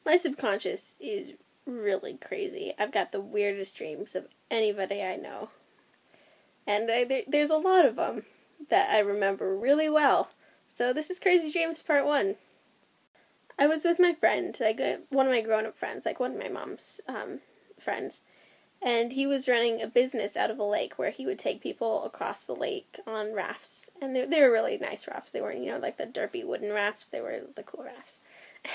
My subconscious is really crazy. I've got the weirdest dreams of anybody I know. And there's a lot of them that I remember really well. So this is Crazy Dreams Part 1. I was with my friend, one of my grown-up friends, one of my mom's friends. And he was running a business out of a lake where he would take people across the lake on rafts. And they were really nice rafts. They weren't, like the derpy wooden rafts. They were the cool rafts.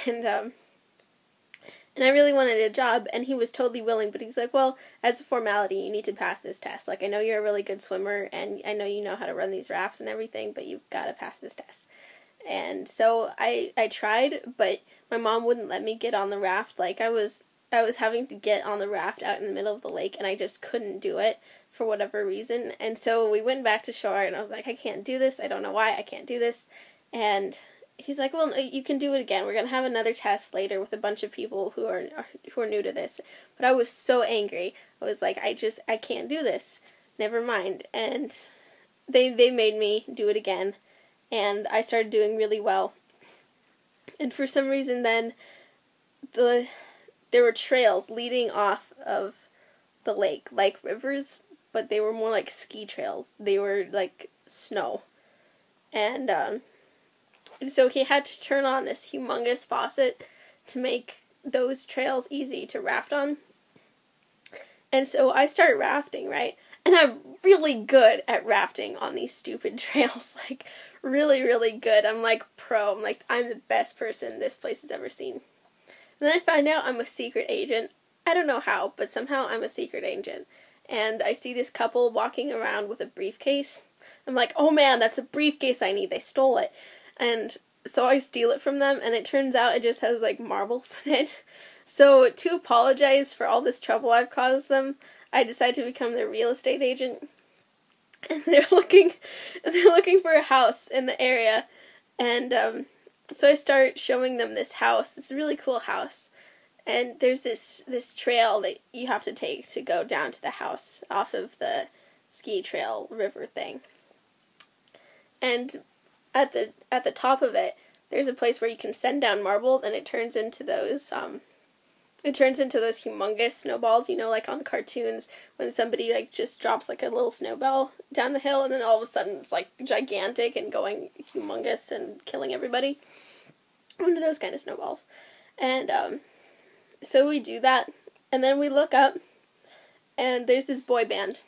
And I really wanted a job, and he was totally willing, but he's like, well, as a formality, you need to pass this test. I know you're a really good swimmer, and I know you know how to run these rafts and everything, but you've got to pass this test. And so I tried, but my mom wouldn't let me get on the raft. I was having to get on the raft out in the middle of the lake, and I just couldn't do it for whatever reason. And so we went back to shore, and I was like, I can't do this. I don't know why I can't do this. And he's like, well, you can do it again. We're going to have another test later with a bunch of people who are new to this. But I was so angry. I was like, I can't do this. Never mind. And they made me do it again. And I started doing really well. And for some reason then, there were trails leading off of the lake, like rivers, but they were more like ski trails. They were like snow. And so he had to turn on this humongous faucet to make those trails easy to raft on. And so I start rafting, right? And I'm really good at rafting on these stupid trails. Really, really good. I'm pro. I'm the best person this place has ever seen. And then I find out I'm a secret agent. I don't know how, but somehow I'm a secret agent. And I see this couple walking around with a briefcase. I'm like, oh man, that's a briefcase I need. They stole it. And so I steal it from them, and it turns out it just has, marbles in it. So to apologize for all this trouble I've caused them, I decide to become their real estate agent. And they're looking for a house in the area. And so I start showing them this house, this really cool house. And there's this trail that you have to take to go down to the house off of the ski trail river thing. And at the top of it, there's a place where you can send down marbles, and it turns into those humongous snowballs, like on cartoons when somebody just drops a little snowball down the hill, and then all of a sudden it's gigantic and going humongous and killing everybody. One of those kind of snowballs. And so we do that, and then we look up, and there's this boy band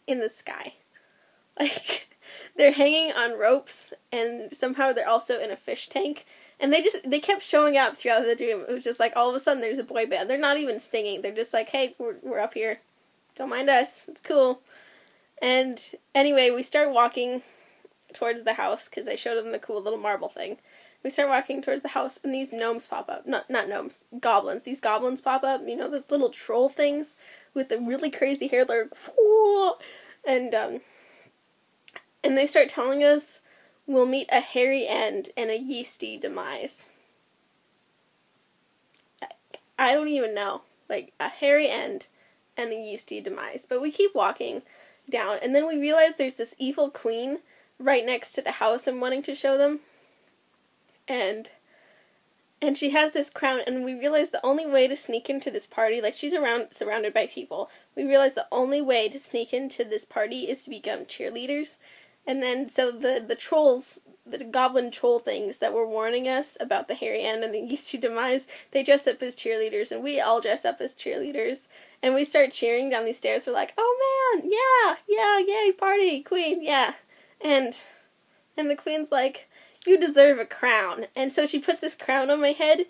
in the sky. They're hanging on ropes, and somehow they're also in a fish tank. And they kept showing up throughout the dream. It was just all of a sudden there's a boy band. They're not even singing. They're just hey, we're up here. Don't mind us. It's cool. And anyway, we start walking towards the house, because I showed them the cool little marble thing. We start walking towards the house, and these gnomes pop up. Not gnomes, goblins. These goblins pop up. Those little troll things with the really crazy hair. They're and they start telling us we'll meet a hairy end and a yeasty demise. I don't even know. A hairy end and a yeasty demise. But we keep walking down, and then we realize there's this evil queen right next to the house I'm wanting to show them. And she has this crown, and we realize the only way to sneak into this party, she's surrounded by people. We realize the only way to sneak into this party is to become cheerleaders. And then, so the trolls, the goblin troll things that were warning us about the hairy end and the yeasty demise, they dress up as cheerleaders, and we all dress up as cheerleaders. And we start cheering down these stairs. We're like, oh man, yeah, yay, party, queen, yeah. And the queen's like, you deserve a crown. And so she puts this crown on my head,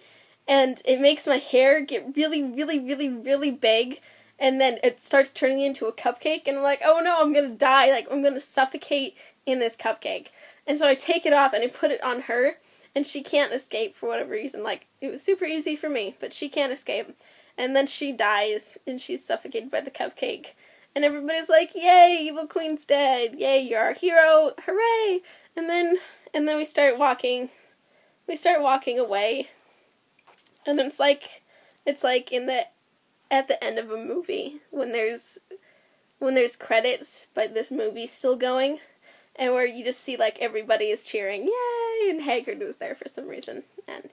and it makes my hair get really, really, really, really big. And then it starts turning into a cupcake, and I'm like, oh no, I'm gonna die, I'm gonna suffocate in this cupcake. And so I take it off, and I put it on her, and she can't escape for whatever reason. It was super easy for me, but she can't escape. And then she dies, and she's suffocated by the cupcake. And everybody's like, yay, evil queen's dead, yay, you're our hero, hooray! And then we start walking away, and it's like at the end of a movie when there's credits but this movie's still going, and where you just see everybody is cheering, yay, and Haggard was there for some reason, and